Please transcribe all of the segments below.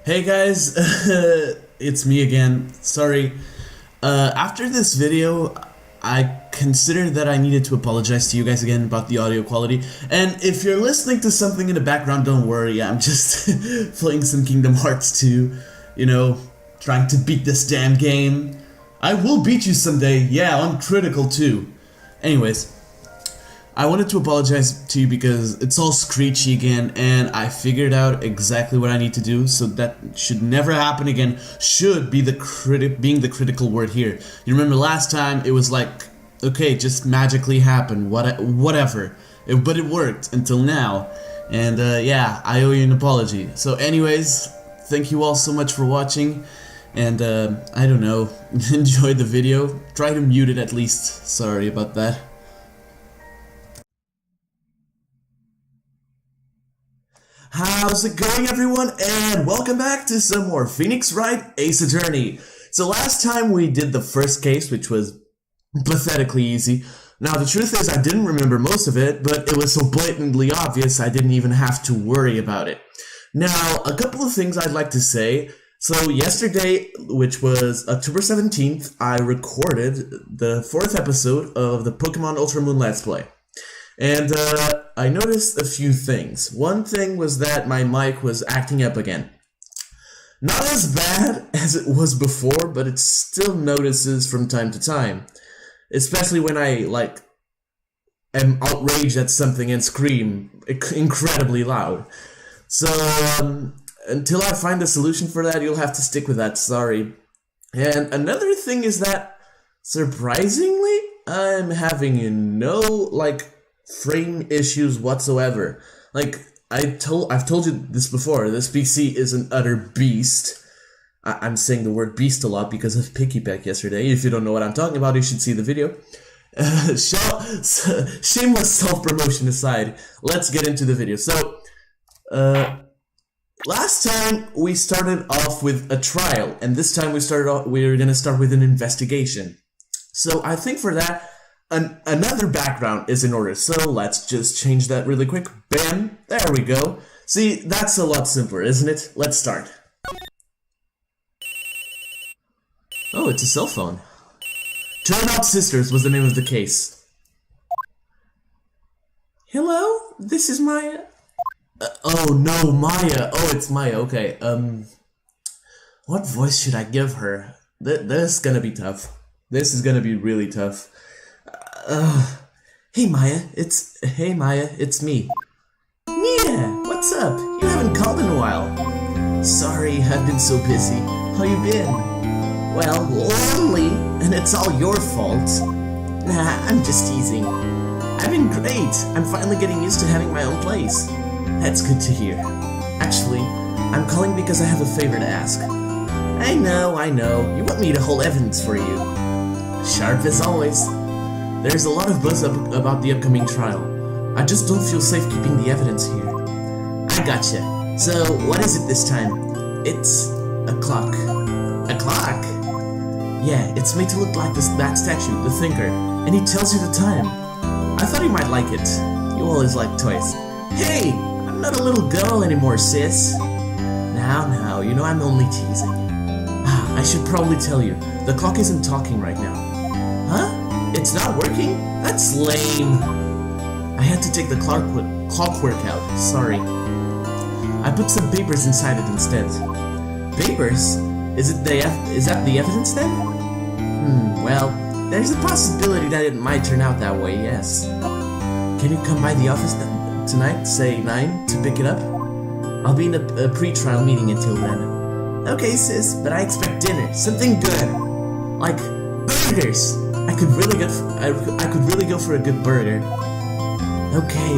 Hey guys, it's me again. Sorry. After this video, I considered that I needed to apologize to you guys again about the audio quality. And if you're listening to something in the background, don't worry. I'm just playing some Kingdom Hearts 2, trying to beat this damn game. I will beat you someday. Yeah, on Critical too. Anyways, I wanted to apologize to you because it's all screechy again, and I figured out exactly what I need to do, so that should never happen again. Should be being the critical word here. You remember last time it was like, okay, just magically happen, whatever. But it worked until now, and yeah, I owe you an apology. So anyways, thank you all so much for watching, and I don't know, enjoy the video. Try to mute it at least. Sorry about that. How's it going, everyone, and welcome back to some more Phoenix Wright Ace Attorney. So last time we did the first case, which was pathetically easy. Now the truth is I didn't remember most of it, but it was so blatantly obvious I didn't even have to worry about it. Now, a couple of things I'd like to say. So yesterday, which was October 17th, I recorded the 4th episode of the Pokemon Ultra Moon Let's Play. And I noticed a few things. One thing was that my mic was acting up again. Not as bad as it was before, but it still notices from time to time. Especially when I, am outraged at something and scream incredibly loud. So, until I find a solution for that, you'll have to stick with that, sorry. And another thing is that, surprisingly, I'm having no, frame issues whatsoever. I've told you this before, this PC is an utter beast. I'm saying the word beast a lot because of Picky Peck yesterday. If you don't know what I'm talking about, you should see the video. Shameless self-promotion aside, let's get into the video. So, last time we started off with a trial, and this time we're gonna start with an investigation. So I think for that, another background is in order, so let's just change that really quick. Bam! There we go. See, that's a lot simpler, isn't it? Let's start. Oh, it's a cell phone. Turnout Sisters was the name of the case. Hello? This is Maya. Oh no, Maya. Oh, it's Maya. Okay, what voice should I give her? This is gonna be tough. This is gonna be really tough. Hey Maya, it's me. Yeah, what's up? You haven't called in a while. Sorry, I've been so busy. How you been? Well, lonely, and it's all your fault. Nah, I'm just teasing. I've been great. I'm finally getting used to having my own place. That's good to hear. Actually, I'm calling because I have a favor to ask. I know. You want me to hold evidence for you. Sharp as always. There's a lot of buzz about the upcoming trial. I just don't feel safe keeping the evidence here. I gotcha. So, what is it this time? It's a clock. A clock? Yeah, it's made to look like that statue, the Thinker, and he tells you the time. I thought you might like it. You always like toys. Hey, I'm not a little girl anymore, sis. Now, you know I'm only teasing. I should probably tell you, the clock isn't talking right now. Huh? It's not working? That's lame. I had to take the clockwork out, sorry. I put some papers inside it instead. Papers? Is that the evidence then? Well, there's a possibility that it might turn out that way, yes. Can you come by the office tonight, say 9, to pick it up? I'll be in a pre-trial meeting until then. Okay, sis, but I expect dinner, something good. Like burgers! I could really go for a good burger. Okay,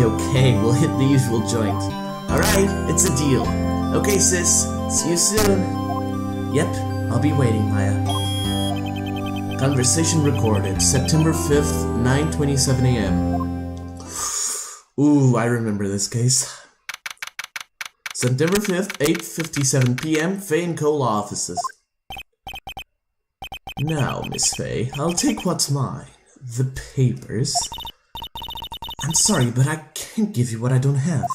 we'll hit the usual joint. Alright, it's a deal. Okay, sis, see you soon. Yep, I'll be waiting, Maya. Conversation recorded, September 5th, 9:27 a.m. Ooh, I remember this case. September 5th, 8:57 p.m., Fay & Co. law offices. Now, Miss Fay, I'll take what's mine. The papers. I'm sorry, but I can't give you what I don't have.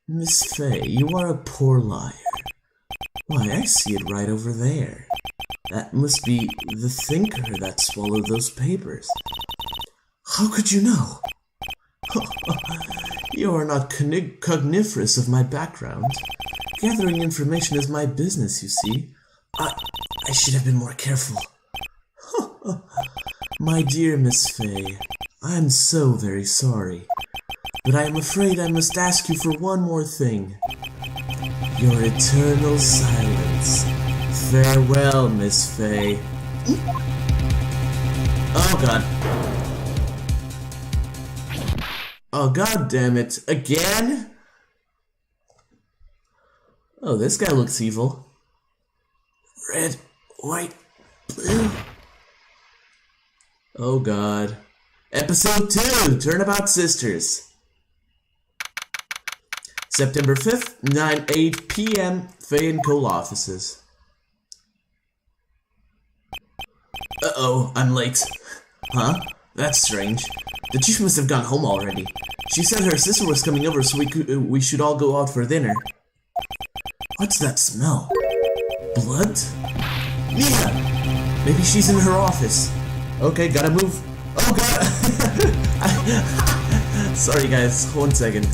Miss Fay, you are a poor liar. Why, I see it right over there. That must be the thinker that swallowed those papers. How could you know? You are not cogniferous of my background. Gathering information is my business, you see. I should have been more careful. My dear Miss Fay, I am so very sorry. But I am afraid I must ask you for one more thing. Your eternal silence. Farewell, Miss Fay. Oh god. Oh god damn it. Again? Oh, this guy looks evil. Red, white, blue. Oh god. Episode 2, Turnabout Sisters. September 5th, 9:08 p.m. Fay & Co. offices. Uh-oh, I'm late. Huh? That's strange. The chief must have gone home already. She said her sister was coming over, so we should all go out for dinner. What's that smell? Blood? Mia! Maybe she's in her office. Okay, gotta move. Oh god! Sorry guys, 1 second.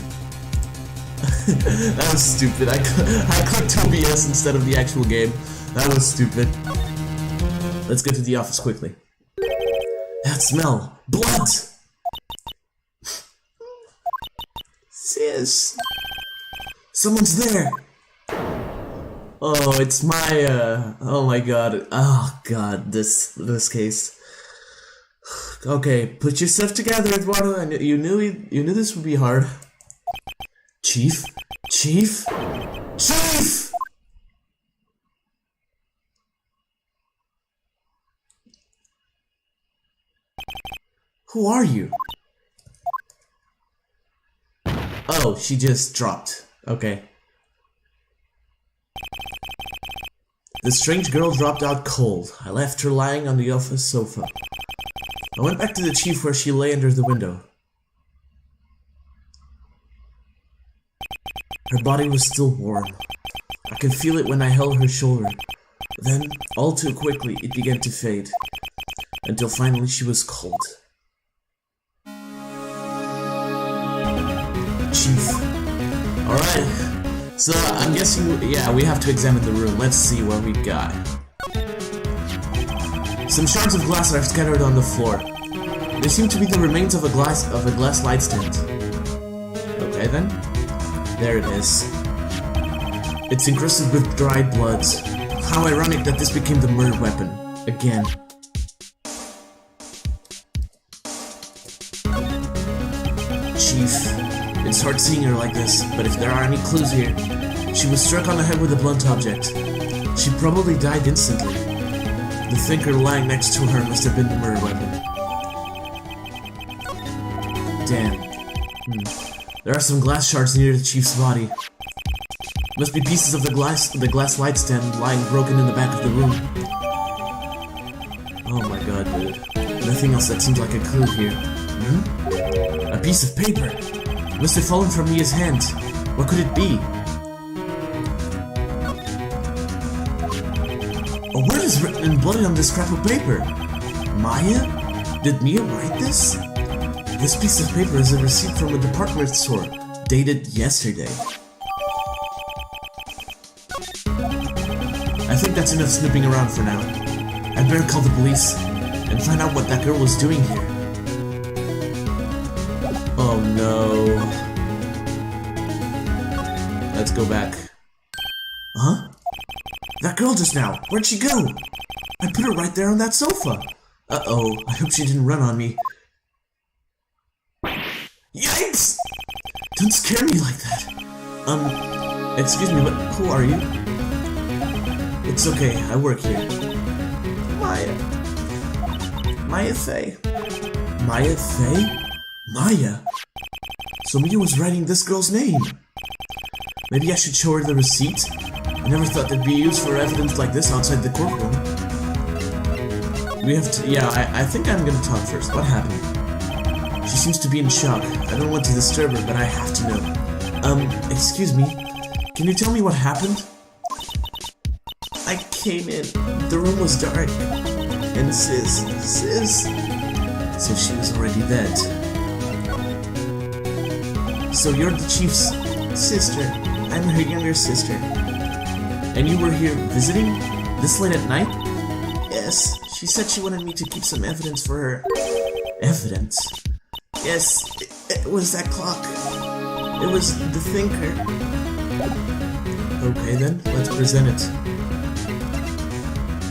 That was stupid. I clicked OBS instead of the actual game. That was stupid. Let's get to the office quickly. That smell! Blood! Sis! Someone's there! Oh, it's Maya! Oh my god. Oh god, this case. Okay, put yourself together, Eduardo. You knew this would be hard. Chief? Chief? Chief! Who are you? Oh, she just dropped. Okay. The strange girl dropped out cold. I left her lying on the office sofa. I went back to the chief where she lay under the window. Her body was still warm. I could feel it when I held her shoulder. Then, all too quickly, it began to fade. Until finally she was cold. Chief. Alright. So, I'm guessing, yeah, we have to examine the room. Let's see what we got. Some shards of glass are scattered on the floor. They seem to be the remains of a glass light stand. Okay then. There it is. It's encrusted with dried bloods. How ironic that this became the murder weapon. Again. Chief, it's hard seeing her like this, but if there are any clues here, she was struck on the head with a blunt object. She probably died instantly. The thinker lying next to her must have been the murder weapon. Damn. There are some glass shards near the chief's body. Must be pieces of the glass light stand lying broken in the back of the room. Oh my god, dude. Nothing else that seems like a clue here. A piece of paper. It must have fallen from Mia's hand. What could it be? A word is written in blood on this scrap of paper. Maya? Did Mia write this? This piece of paper is a receipt from a department store, dated yesterday. I think that's enough snooping around for now. I'd better call the police and find out what that girl was doing here. Oh no. Let's go back. Huh? That girl just now, where'd she go? I put her right there on that sofa. Uh-oh, I hope she didn't run on me. Yikes! Don't scare me like that. Excuse me, but who are you? It's okay, I work here. Maya. Maya Fay. Maya Fay? Maya? So Mia was writing this girl's name. Maybe I should show her the receipt? I never thought they'd be used for evidence like this outside the courtroom. We have to, yeah, I think I'm gonna talk first. What happened? She seems to be in shock. I don't want to disturb her, but I have to know. Excuse me. Can you tell me what happened? I came in. The room was dark. And Sis, so she was already dead. So you're the chief's sister. I'm her younger sister. And you were here visiting? This late at night? Yes, she said she wanted me to keep some evidence for her. Evidence? Yes, it was that clock. It was the thinker. Okay then, let's present it.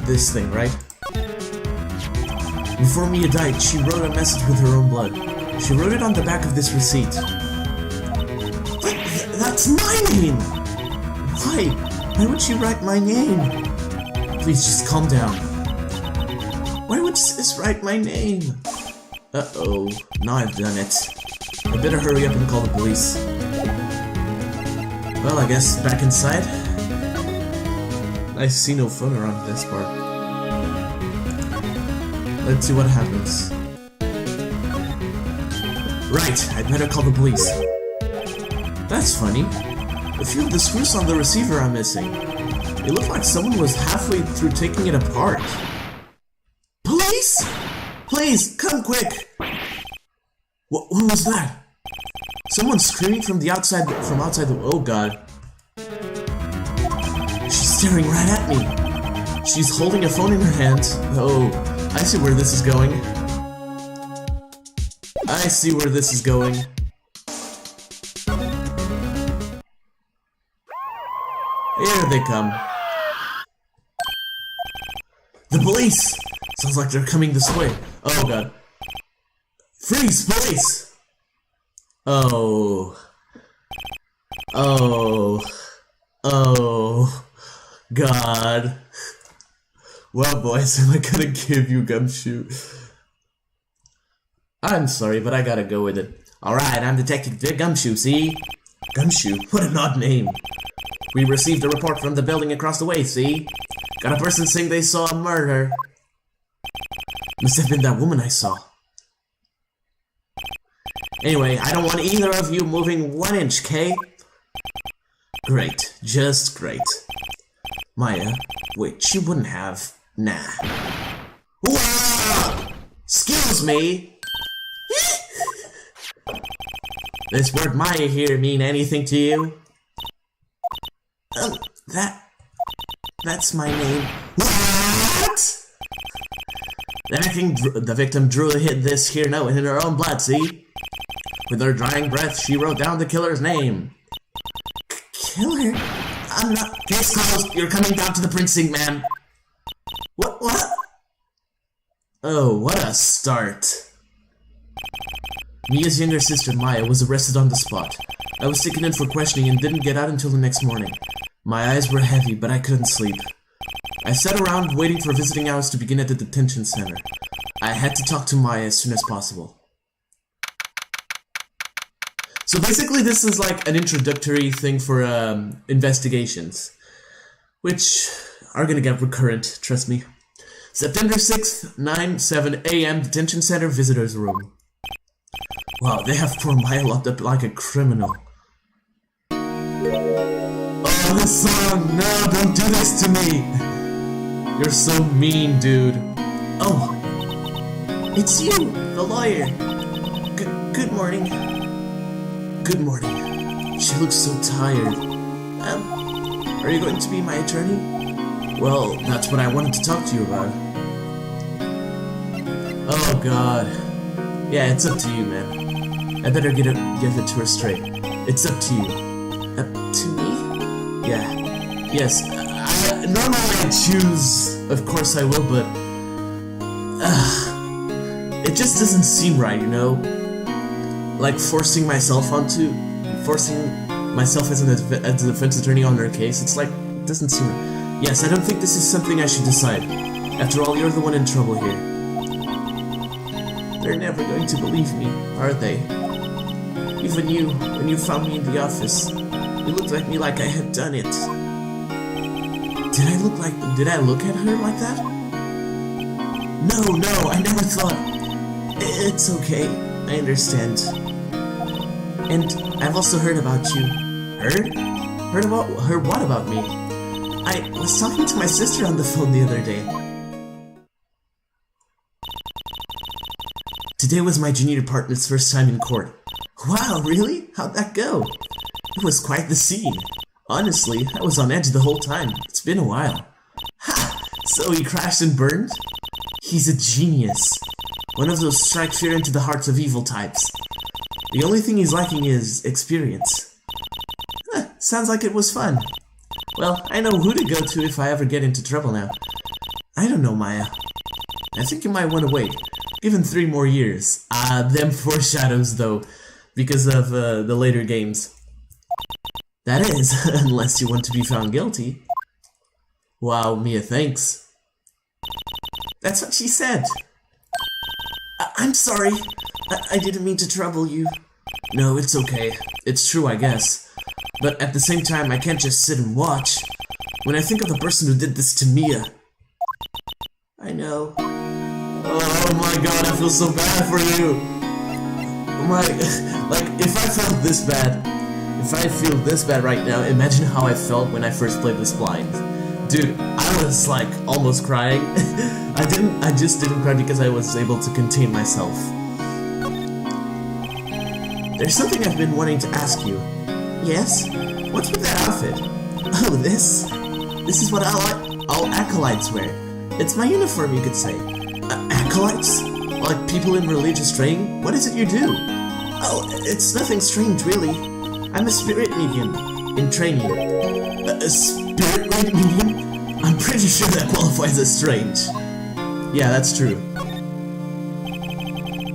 This thing, right? Before Mia died, she wrote a message with her own blood. She wrote it on the back of this receipt. That's my name! Why? Why would she write my name? Please just calm down. Why would Sis write my name? Uh-oh, now I've done it. I better hurry up and call the police. Well, I guess back inside. I see no phone around this part. Let's see what happens. Right, I'd better call the police. That's funny. A few of the screws on the receiver are missing. It looked like someone was halfway through taking it apart. Police? Please, come quick! What was that? Someone screaming from outside the... Oh god. She's staring right at me. She's holding a phone in her hand. Oh, I see where this is going. I see where this is going. Here they come. The police! Sounds like they're coming this way. Oh god. Freeze, police! Oh. Oh. Oh. God. Well, boys, am I gonna give you Gumshoe? I'm sorry, but I gotta go with it. Alright, I'm Detective Gumshoe, see? Gumshoe? What an odd name. We received a report from the building across the way, see? Got a person saying they saw a murder. Must have been that woman I saw. Anyway, I don't want either of you moving 1 inch, Kay? Great. Just great. Maya, wait, she wouldn't have. Nah. Whoa! Excuse me! This word Maya here mean anything to you? That's my name. What? The victim drew a hit this here note in her own blood, see? With her drying breath, she wrote down the killer's name. Killer? I'm not... Case closed. You're coming down to the precinct, ma'am. What? Oh, what a start. Mia's younger sister, Maya, was arrested on the spot. I was taken in for questioning and didn't get out until the next morning. My eyes were heavy, but I couldn't sleep. I sat around waiting for visiting hours to begin at the detention center. I had to talk to Maya as soon as possible. So basically this is like an introductory thing for investigations, which are gonna get recurrent, trust me. September 6th, 9-7 a.m. Detention Center Visitors Room. Wow, they have poor Maya locked up like a criminal. Oh, this song! No, don't do this to me! You're so mean, dude. Oh, it's you, the lawyer. Good morning. Good morning. She looks so tired. Are you going to be my attorney? Well, that's what I wanted to talk to you about. Oh god. Yeah, it's up to you, man. I better give it to her straight. It's up to you. Up to me? Yeah. Yes. Normally I choose, of course I will, but... it just doesn't seem right, you know? Like forcing myself as a defense attorney on her case. It's like, it doesn't seem right. Yes, I don't think this is something I should decide. After all, you're the one in trouble here. They're never going to believe me, are they? Even you, when you found me in the office, you looked at me like I had done it. Did I look at her like that? No, I never thought. It's okay, I understand. And I've also heard about you. Heard? Heard what about me? I was talking to my sister on the phone the other day. Today was my junior partner's first time in court. Wow, really? How'd that go? It was quite the scene. Honestly, I was on edge the whole time. It's been a while. Ha! So he crashed and burned? He's a genius. One of those strike fear into the hearts of evil types. The only thing he's lacking is experience. Huh, sounds like it was fun. Well, I know who to go to if I ever get into trouble now. I don't know, Maya. I think you might want to wait. Give him 3 more years. Them foreshadows though, because of the later games. That is, unless you want to be found guilty. Wow, Mia, thanks. That's what she said. I'm sorry. I didn't mean to trouble you. No, it's okay. It's true, I guess. But at the same time, I can't just sit and watch. When I think of the person who did this to Mia. I know. Oh my god, I feel so bad for you. Like, if I felt this bad, if I feel this bad right now, imagine how I felt when I first played this blind. Dude, I was like almost crying. I just didn't cry because I was able to contain myself. There's something I've been wanting to ask you. Yes? What's with that outfit? Oh, this? This is what all acolytes wear. It's my uniform, you could say. Acolytes? Like people in religious training? What is it you do? Oh, it's nothing strange, really. I'm a spirit medium in training. A spirit medium? I'm pretty sure that qualifies as strange. Yeah, that's true.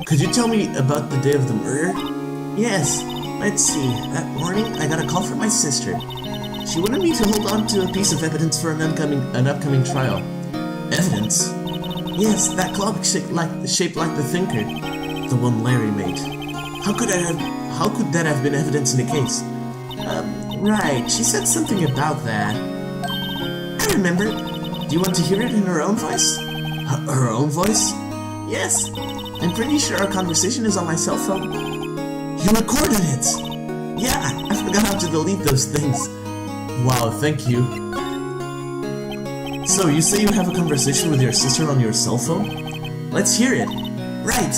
Could you tell me about the day of the murder? Yes. Let's see. That morning, I got a call from my sister. She wanted me to hold on to a piece of evidence for an upcoming trial. Evidence? Yes, that clock shaped like the thinker, the one Larry made. How could that have been evidence in the case? Right. She said something about that. I remember. Do you want to hear it in her own voice? Her own voice? Yes. I'm pretty sure our conversation is on my cell phone. You recorded it! Yeah, I forgot how to delete those things. Wow, thank you. So, you say you have a conversation with your sister on your cell phone? Let's hear it. Right.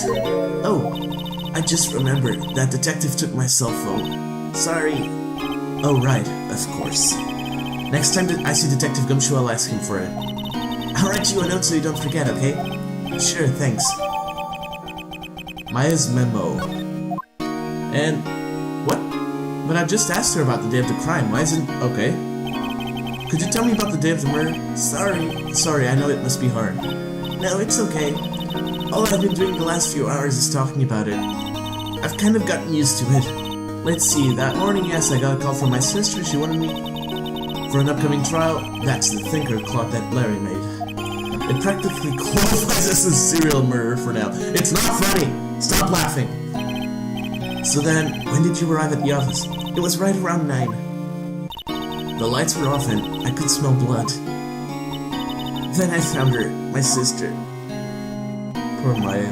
Oh, I just remembered that detective took my cell phone. Sorry. Oh, right, of course. Next time I see Detective Gumshoe, I'll ask him for it. I'll write you a note so you don't forget, okay? Sure, thanks. Maya's memo. And what? But I just asked her about the day of the crime. Why isn't... Okay. Could you tell me about the day of the murder? Sorry, I know it must be hard. No, it's okay. All I've been doing the last few hours is talking about it. I've kind of gotten used to it. Let's see, that morning, yes, I got a call from my sister. She wanted me for an upcoming trial. That's the thinker clock that Larry made. It practically qualifies as a serial murder for now. It's not funny! Stop laughing! So then, when did you arrive at the office? It was right around 9. The lights were off and I could smell blood. Then I found her, my sister. Poor Maya.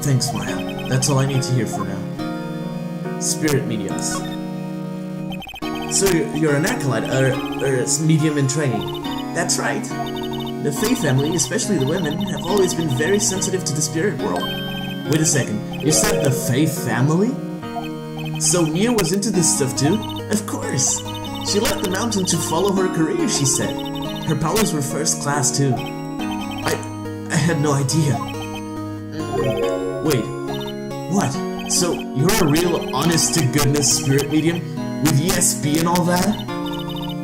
Thanks, Maya. That's all I need to hear for now. Spirit mediums. So you're an acolyte, or a medium in training. That's right. The Fae family, especially the women, have always been very sensitive to the spirit world. Wait a second, you said the Fae family? So Mia was into this stuff too? Of course! She left the mountain to follow her career, she said. Her powers were first class too. I had no idea. Wait, what? So you're a real honest-to-goodness spirit medium? With ESP and all that?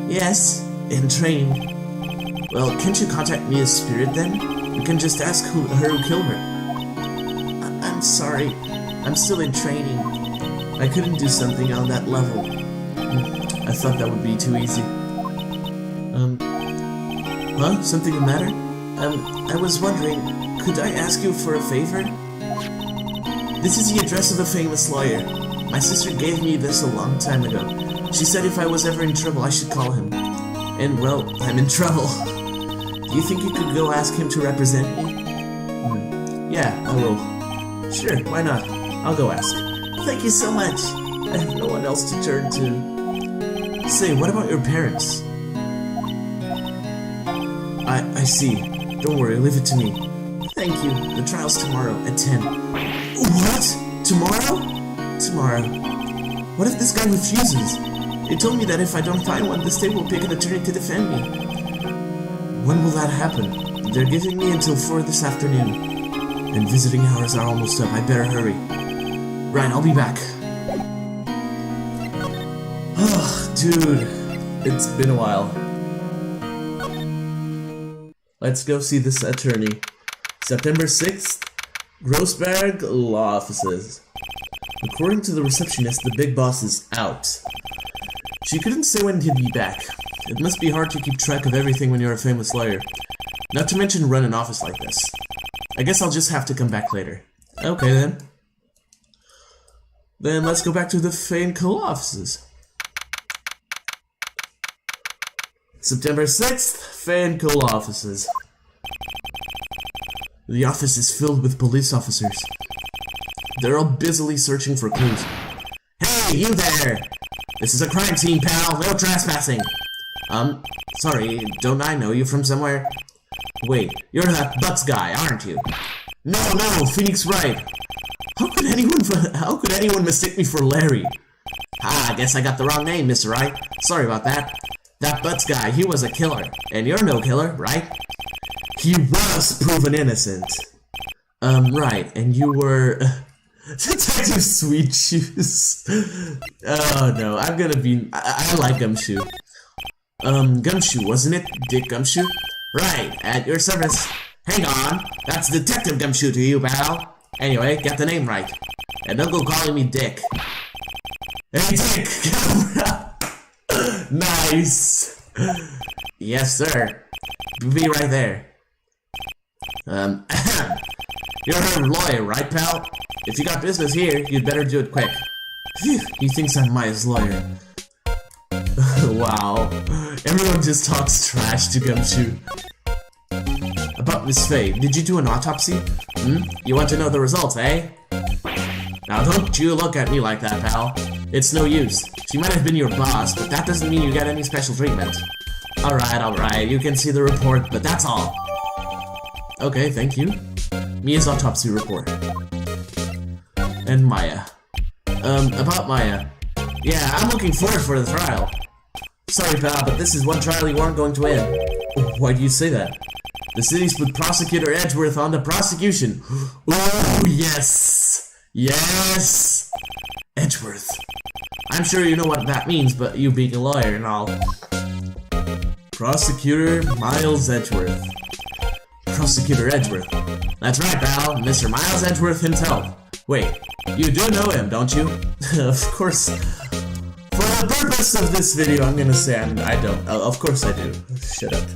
Yes, in training. Well, can't you contact Mia's spirit then? We can just ask her who killed her. I'm sorry. I'm still in training. I couldn't do something on that level. I thought that would be too easy. Huh? Something the matter? I was wondering, could I ask you for a favor? This is the address of a famous lawyer. My sister gave me this a long time ago. She said if I was ever in trouble, I should call him. And, well, I'm in trouble. Do you think you could go ask him to represent me? Yeah, I will. Sure, why not? I'll go ask. Thank you so much. I have no one else to turn to. Say, what about your parents? I see. Don't worry, leave it to me. Thank you. The trial's tomorrow at 10. What? Tomorrow? Tomorrow. What if this guy refuses? He told me that if I don't find one, the state will pick an attorney to defend me. When will that happen? They're giving me until 4 this afternoon. And visiting hours are almost up. I better hurry. Right, I'll be back. Oh, dude. It's been a while. Let's go see this attorney. September 6th, Grossberg Law Offices. According to the receptionist, the big boss is out. She couldn't say when he'd be back. It must be hard to keep track of everything when you're a famous lawyer. Not to mention run an office like this. I guess I'll just have to come back later. Okay then. Then let's go back to the Phoenix Law Offices. September 6th, Phoenix Law Offices. The office is filled with police officers. They're all busily searching for clues. Hey, you there! This is a crime scene, pal. No trespassing. Sorry, don't I know you from somewhere? Wait, you're that Butts guy, aren't you? No, Phoenix Wright. How could anyone mistake me for Larry? Ah, I guess I got the wrong name, Mr. Wright. Sorry about that. That Butts guy, he was a killer. And you're no killer, right? He was proven innocent. Right, and you were... Detective Sweet Shoes. Oh no, I'm gonna be... I like Gumshoe. Gumshoe, wasn't it? Dick Gumshoe? Right, at your service. Hang on, that's Detective Gumshoe to you, pal. Anyway, get the name right. And don't go calling me Dick. Hey, Dick, camera! Nice! Yes, sir. Be right there. You're a lawyer, right, pal? If you got business here, you'd better do it quick. Phew, he thinks I'm Maya's lawyer. Wow. Everyone just talks trash to Gumshoe. About Miss Faye, did you do an autopsy? You want to know the results, eh? Now don't you look at me like that, pal. It's no use. She might have been your boss, but that doesn't mean you get any special treatment. Alright, you can see the report, but that's all. Okay, thank you. Mia's autopsy report. And Maya. About Maya. Yeah, I'm looking forward for the trial. Sorry, pal, but this is one trial you aren't going to win. Why do you say that? The city's put Prosecutor Edgeworth on the prosecution. Oh, yes! Yes! Edgeworth. I'm sure you know what that means, but you being a lawyer and all. Prosecutor Miles Edgeworth. Prosecutor Edgeworth. That's right, pal. Mr. Miles Edgeworth himself. Wait, you do know him, don't you? Of course. For the purpose of this video, I'm gonna say I don't. Of course I do. Shut up.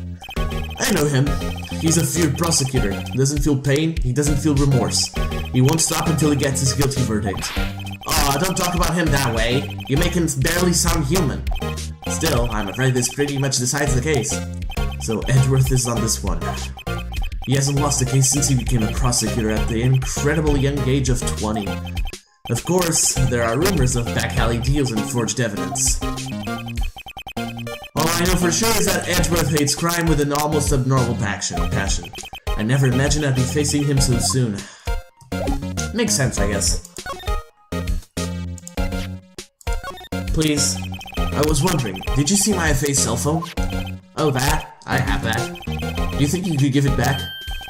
I know him. He's a feared prosecutor. He doesn't feel pain. He doesn't feel remorse. He won't stop until he gets his guilty verdict. Aw, don't talk about him that way. You make him barely sound human. Still, I'm afraid this pretty much decides the case. So Edgeworth is on this one. He hasn't lost a case since he became a prosecutor at the incredibly young age of 20. Of course, there are rumors of back-alley deals and forged evidence. All I know for sure is that Edgeworth hates crime with an almost abnormal passion. I never imagined I'd be facing him so soon. Makes sense, I guess. Please, I was wondering, did you see my Faye's cell phone? Oh, that? I have that. Do you think you could give it back?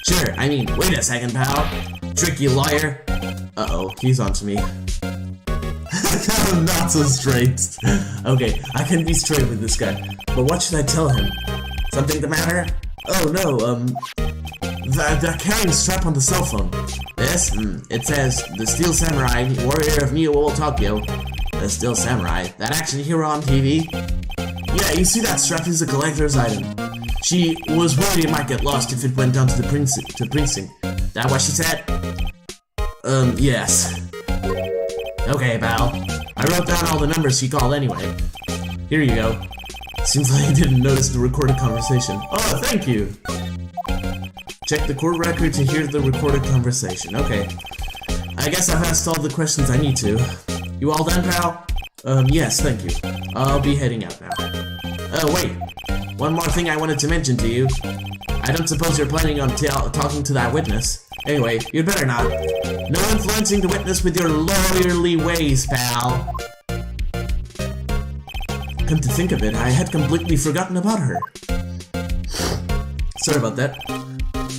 Sure, I mean, wait a second, pal. Tricky lawyer. Uh-oh, he's onto me. Not so straight. Okay, I can be straight with this guy. But what should I tell him? Something the matter? Oh no, they're carrying a strap on the cell phone. This? It says, the Steel Samurai, warrior of Neo Old Tokyo. The Steel Samurai, that action hero on TV? Yeah, you see that strap is a collector's item. She was worried it might get lost if it went down to the precinct. That what she said? Yes. Okay, pal. I wrote down all the numbers she called anyway. Here you go. Seems like you didn't notice the recorded conversation. Oh, thank you! Check the court record to hear the recorded conversation. Okay. I guess I've asked all the questions I need to. You all done, pal? Yes, thank you. I'll be heading out now. Oh, wait. One more thing I wanted to mention to you. I I don't suppose you're planning on talking to that witness. Anyway, you'd better not. No influencing the witness with your lawyerly ways, pal. Come to think of it, I had completely forgotten about her. Sorry about that.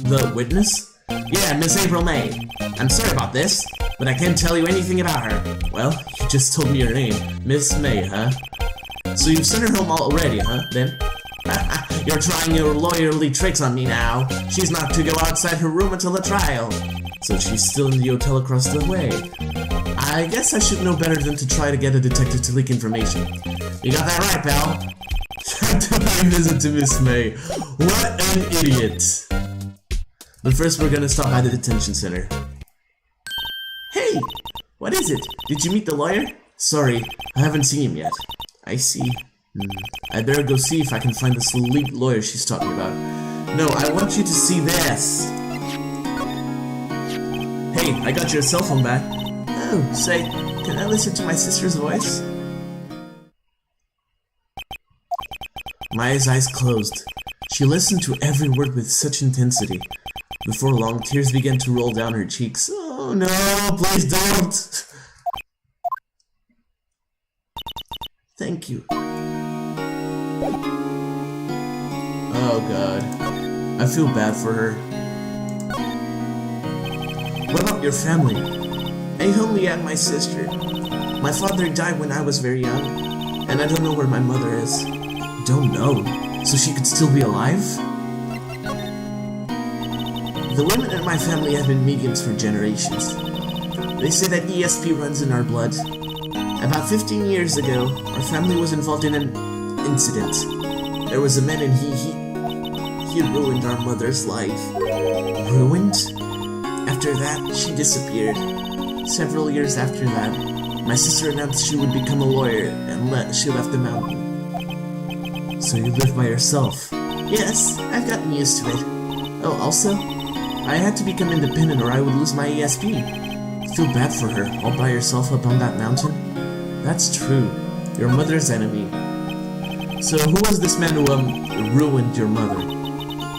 The witness? Yeah, Miss April May. I'm sorry about this, but I can't tell you anything about her. Well, you just told me her name. Miss May, huh? So you've sent her home already, huh, then? You're trying your lawyerly tricks on me now. She's not to go outside her room until the trial. So she's still in the hotel across the way. I guess I should know better than to try to get a detective to leak information. You got that right, pal. My visit to Miss May. What an idiot. But first we're gonna stop by the detention center. Hey! What is it? Did you meet the lawyer? Sorry, I haven't seen him yet. I see. I better go see if I can find this elite lawyer she's talking about. No, I want you to see this. Hey, I got your cell phone back. Oh, say, can I listen to my sister's voice? Maya's eyes closed. She listened to every word with such intensity. Before long, tears began to roll down her cheeks. Oh no, please don't! Thank you. Oh god. I feel bad for her. What about your family? I only had my sister. My father died when I was very young, and I don't know where my mother is. Don't know? So she could still be alive? The women in my family have been mediums for generations. They say that ESP runs in our blood. About 15 years ago, our family was involved in an incident. There was a man and he ruined our mother's life. Ruined? After that, she disappeared. Several years after that, my sister announced she would become a lawyer and she left the mountain. So you live by yourself? Yes, I've gotten used to it. Oh, also, I had to become independent or I would lose my ESP. Feel bad for her, all by herself up on that mountain. That's true. Your mother's enemy. So who was this man who ruined your mother?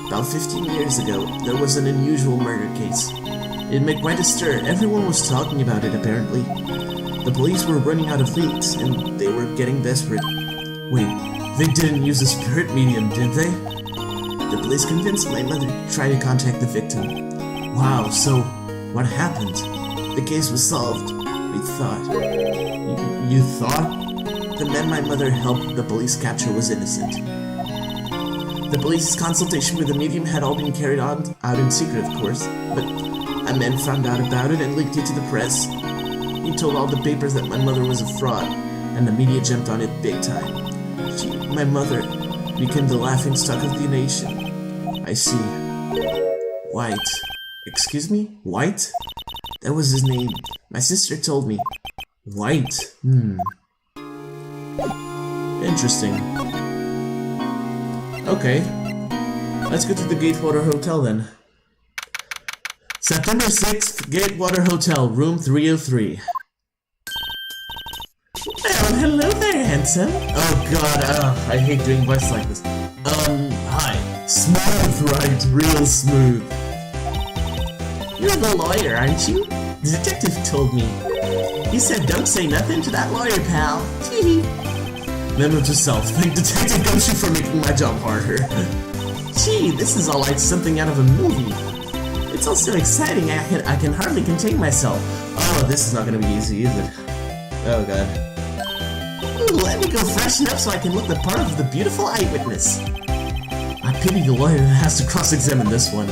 About 15 years ago, there was an unusual murder case. It made quite a stir. Everyone was talking about it, apparently. The police were running out of leads, and they were getting desperate. Wait, they didn't use a spirit medium, did they? The police convinced my mother to try to contact the victim. Wow, so what happened? The case was solved, we thought. You thought? The man my mother helped the police capture was innocent. The police's consultation with the medium had all been carried out in secret, of course, but a man found out about it and leaked it to the press. He told all the papers that my mother was a fraud, and the media jumped on it big time. My mother, became the laughingstock of the nation. I see. White. Excuse me? White? That was his name. My sister told me. White. Interesting. Okay. Let's go to the Gatewater Hotel then. September 6th, Gatewater Hotel, room 303. Well, hello there, handsome. Oh god, I hate doing voices like this. Hi. Smooth, right? Real smooth. You're the lawyer, aren't you? The detective told me. He said don't say nothing to that lawyer, pal. Teehee. Memo to self. Thank Detective Gumshoe for making my job harder. Gee, this is all like something out of a movie. It's all so exciting, I can hardly contain myself. Oh, this is not gonna be easy, is it? Oh god. Ooh, let me go freshen up so I can look the part of the beautiful eyewitness. I pity the lawyer that has to cross-examine this one.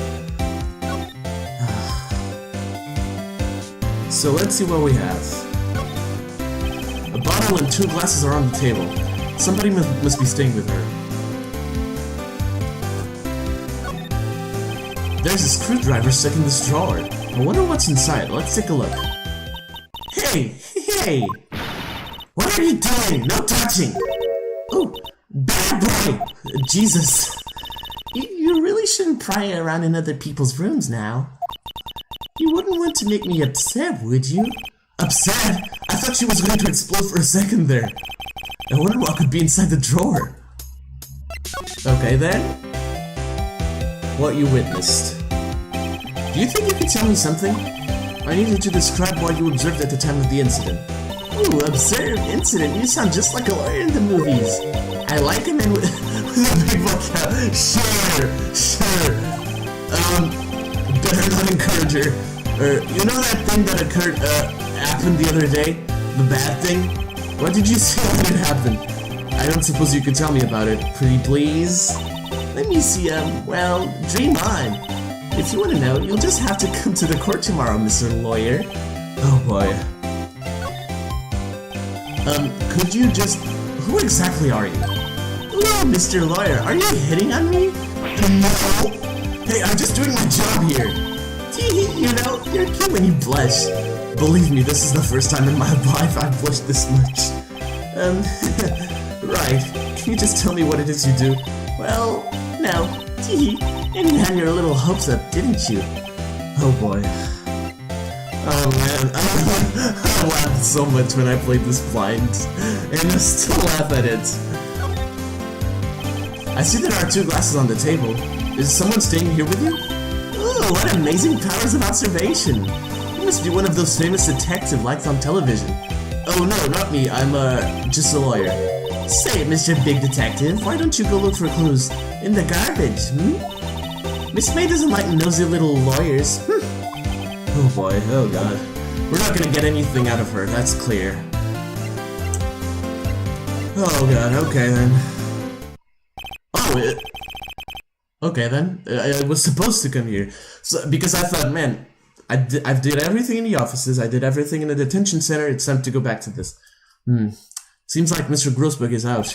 So let's see what we have. A bottle and 2 glasses are on the table. Somebody must be staying with her. There's a screwdriver stuck in this drawer. I wonder what's inside. Let's take a look. Hey! Hey! What are you doing? No touching! Oh, bad boy! Jesus. You really shouldn't pry around in other people's rooms now. You wouldn't want to make me upset, would you? Upset? I thought she was going to explode for a second there. I wonder what could be inside the drawer. Okay then. what you witnessed. Do you think you could tell me something? I need you to describe what you observed at the time of the incident. Ooh, observed incident? You sound just like a lawyer in the movies. I like him in with a big vocab. Sure. Better not encourage her. You know that thing that happened the other day? The bad thing? What did you say when it happened? I don't suppose you could tell me about it, pretty please? Let me see, well, dream on. If you want to know, you'll just have to come to the court tomorrow, Mr. Lawyer. Oh boy. Could you just... Who exactly are you? Hello, Mr. Lawyer, are you hitting on me? No! Hey, I'm just doing my job here. You know, you're cute when you blush. Believe me, this is the first time in my life I've blushed this much. Right. Can you just tell me what it is you do? Well, no. And you had your little hopes up, didn't you? Oh boy. Oh man, I laughed so much when I played this blind, and I still laugh at it. I see there are 2 glasses on the table. Is someone staying here with you? Oh, what amazing powers of observation! You must be one of those famous detectives like on television. Oh no, not me, I'm just a lawyer. Say it, Mr. Big Detective, why don't you go look for clues in the garbage, Miss May doesn't like nosy little lawyers. Oh boy, oh god. We're not gonna get anything out of her, that's clear. Oh god, okay then. Oh, okay then. I was supposed to come here. So, because I thought, man, I did everything in the offices, I did everything in the detention center, it's time to go back to this. Seems like Mr. Grossberg is out.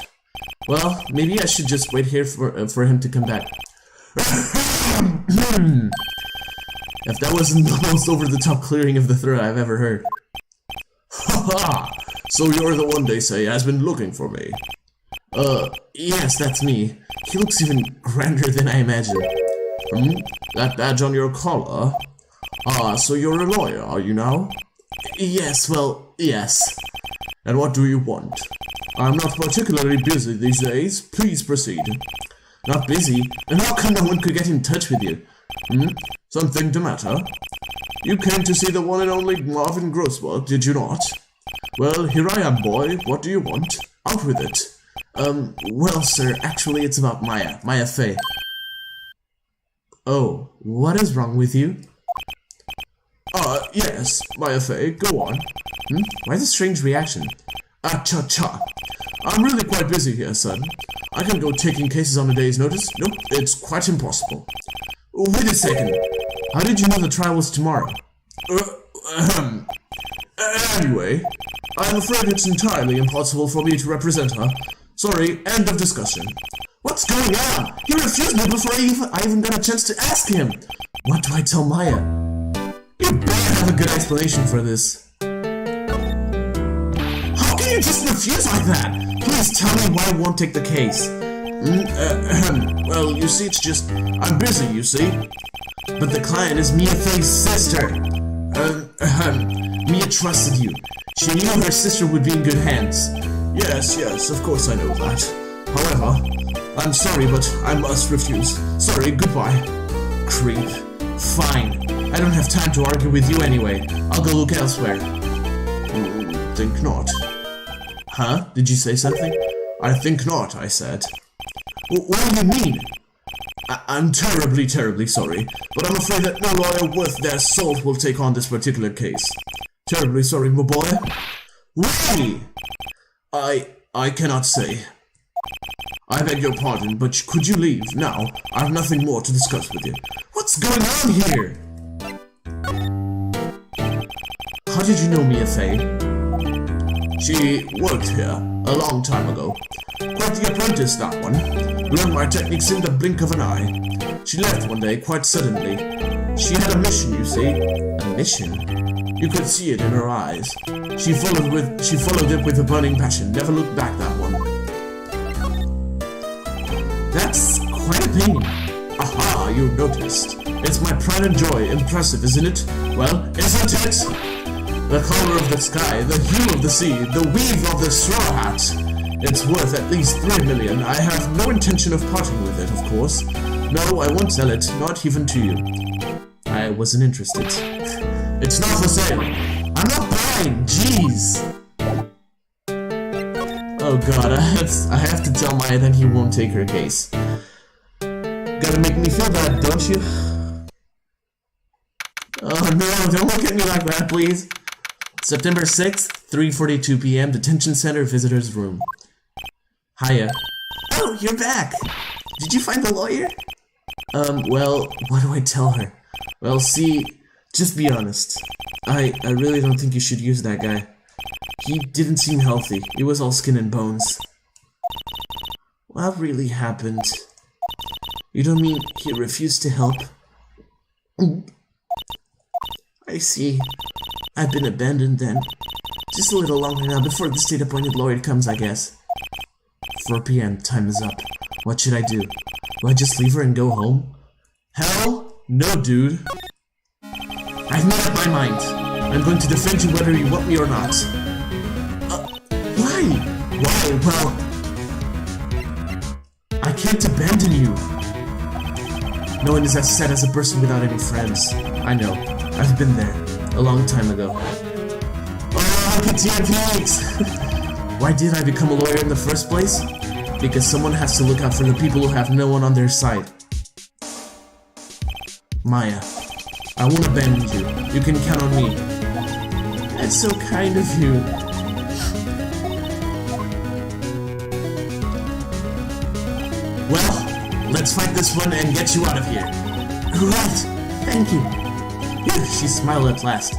Well, maybe I should just wait here for him to come back. If that wasn't the most over-the-top clearing of the throat I've ever heard. Ha! So you're the one they say has been looking for me. Yes, that's me. He looks even grander than I imagined. That badge on your collar? Ah, so you're a lawyer, are you now? Yes, well, yes. And what do you want? I'm not particularly busy these days. Please proceed. Not busy? And how come no one could get in touch with you? Something the matter? You came to see the one and only Marvin Grossberg, did you not? Well, here I am, boy. What do you want? Out with it. Well, sir, actually it's about Maya Fey. Oh, what is wrong with you? Yes, Maya Fey, go on. Why the strange reaction? Cha-cha. I'm really quite busy here, son. I can go taking cases on a day's notice. Nope, it's quite impossible. Wait a second. How did you know the trial was tomorrow? Anyway, I'm afraid it's entirely impossible for me to represent her. Sorry, end of discussion. What's going on? He refused me before I even got a chance to ask him. What do I tell Maya? You better have a good explanation for this. How can you just refuse like that? Please tell me why I won't take the case. Well, you see, it's just, I'm busy, you see. But the client is Mia Fey's sister. Mia trusted you. She knew her sister would be in good hands. Yes, of course I know that. However, I'm sorry, but I must refuse. Sorry, goodbye. Creep. Fine. I don't have time to argue with you anyway. I'll go look elsewhere. Think not. Huh? Did you say something? I think not, I said. What do you mean? I'm terribly sorry, but I'm afraid that no lawyer worth their salt will take on this particular case. Terribly sorry, my boy. Really? I cannot say. I beg your pardon, but could you leave now? I have nothing more to discuss with you. What's going on here? How did you know Mia Fey? She worked here a long time ago. Quite the apprentice, that one. Learned my techniques in the blink of an eye. She left one day quite suddenly. She had a mission, you see. A mission? You could see it in her eyes. She followed it with a burning passion. Never looked back, that one. That's quite a pain. Aha, you noticed. It's my pride and joy. Impressive, isn't it? Well, isn't it? The color of the sky, the hue of the sea, the weave of the straw hat. It's worth at least 3 million. I have no intention of parting with it, of course. No, I won't sell it, not even to you. I wasn't interested. It's not for sale. I'm not buying, jeez. Oh god, I have to tell Maya that he won't take her case. Gotta make me feel bad, don't you? Oh no, don't look at me like that, please. September 6th, 3:42 p.m., Detention Center Visitor's Room. Hiya. Oh, you're back! Did you find the lawyer? Well, what do I tell her? Well, see, just be honest. I really don't think you should use that guy. He didn't seem healthy. He was all skin and bones. What really happened? You don't mean he refused to help? I see. I've been abandoned then. Just a little longer now before the state-appointed lawyer comes, I guess. 4 p.m. Time is up. What should I do? Will I just leave her and go home? Hell no, dude. I've made up my mind. I'm going to defend you whether you want me or not. Why? Why? Well, I can't abandon you. No one is as sad as a person without any friends. I know. I've been there. A long time ago. Oh, look at Phoenix! Why did I become a lawyer in the first place? Because someone has to look out for the people who have no one on their side. Maya, I won't abandon you. You can count on me. That's so kind of you. Well, let's fight this one and get you out of here. Right, thank you. Phew, she smiled at last.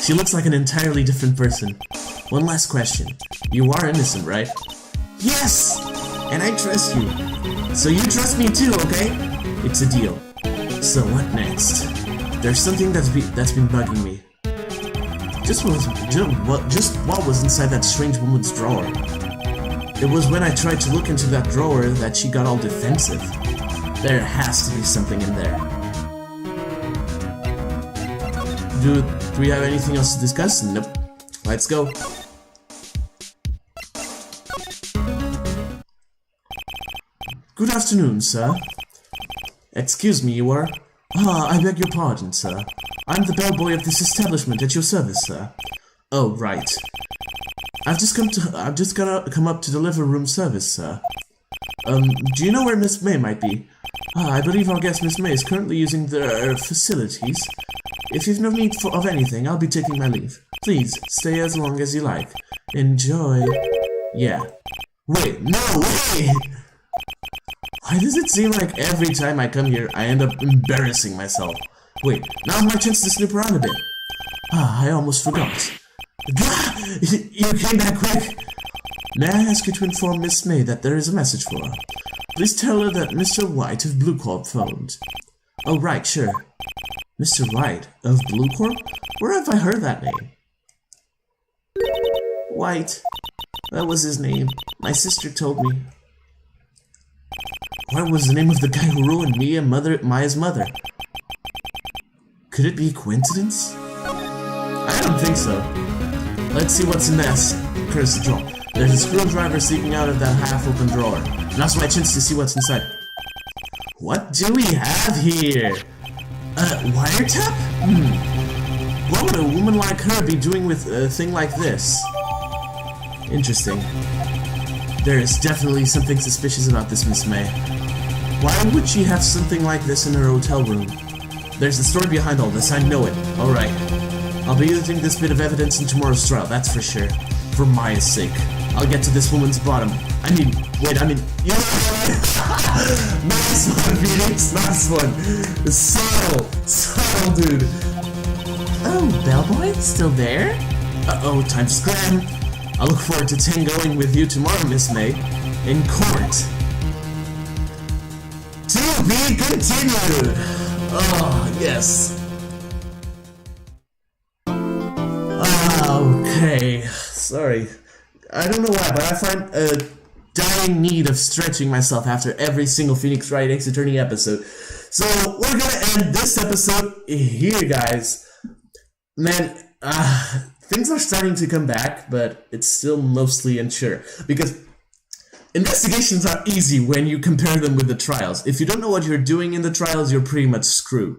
She looks like an entirely different person. One last question. You are innocent, right? Yes! And I trust you. So you trust me too, okay? It's a deal. So what next? There's something that's been bugging me. Just what was inside that strange woman's drawer? It was when I tried to look into that drawer that she got all defensive. There has to be something in there. Do we have anything else to discuss? Nope. Let's go. Good afternoon, sir. Excuse me, you are? Ah, I beg your pardon, sir. I'm the bellboy of this establishment at your service, sir. Oh, right. I've just come up to deliver room service, sir. Do you know where Miss May might be? Ah, I believe our guest Miss May is currently using their facilities. If you've no need of anything, I'll be taking my leave. Please, stay as long as you like. Enjoy. Yeah. Wait, no way! Why does it seem like every time I come here, I end up embarrassing myself? Wait, now's my chance to snoop around a bit. Ah, I almost forgot. You came back quick! May I ask you to inform Miss May that there is a message for her? Please tell her that Mr. White of Blue Corp phoned. Oh, right, sure. Mr. Wright of Blue Corp? Where have I heard that name? White. That was his name. My sister told me. What was the name of the guy who ruined me and Maya's mother? Could it be coincidence? I don't think so. Let's see what's in that cursed drawer. There's a screwdriver sticking out of that half-open drawer. Now's my chance to see what's inside. What do we have here? Wiretap? What would a woman like her be doing with a thing like this? Interesting. There is definitely something suspicious about this Miss May. Why would she have something like this in her hotel room? There's a story behind all this, I know it. Alright. I'll be using this bit of evidence in tomorrow's trial, that's for sure. For Maya's sake. I'll get to this woman's bottom. You know nice one, Phoenix, nice one. Subtle, dude. Oh, bellboy, still there? Uh-oh, time to scram. I look forward to tangoing with you tomorrow, Miss May. In court. To be continued! Oh, yes. Okay, sorry. I don't know why, but I find a dying need of stretching myself after every single Phoenix Wright Ace Attorney episode. So, we're gonna end this episode here, guys. Man, things are starting to come back, but it's still mostly unsure. Because investigations are easy when you compare them with the trials. If you don't know what you're doing in the trials, you're pretty much screwed.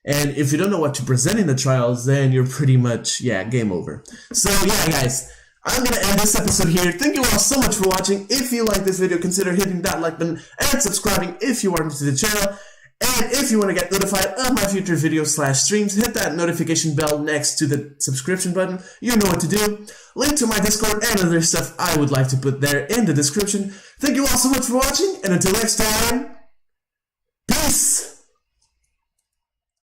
And if you don't know what to present in the trials, then you're pretty much, game over. So yeah, guys, I'm going to end this episode here. Thank you all so much for watching. If you like this video, consider hitting that like button and subscribing if you are new to the channel. And if you want to get notified of my future videos/streams, hit that notification bell next to the subscription button. You know what to do. Link to my Discord and other stuff I would like to put there in the description. Thank you all so much for watching, and until next time,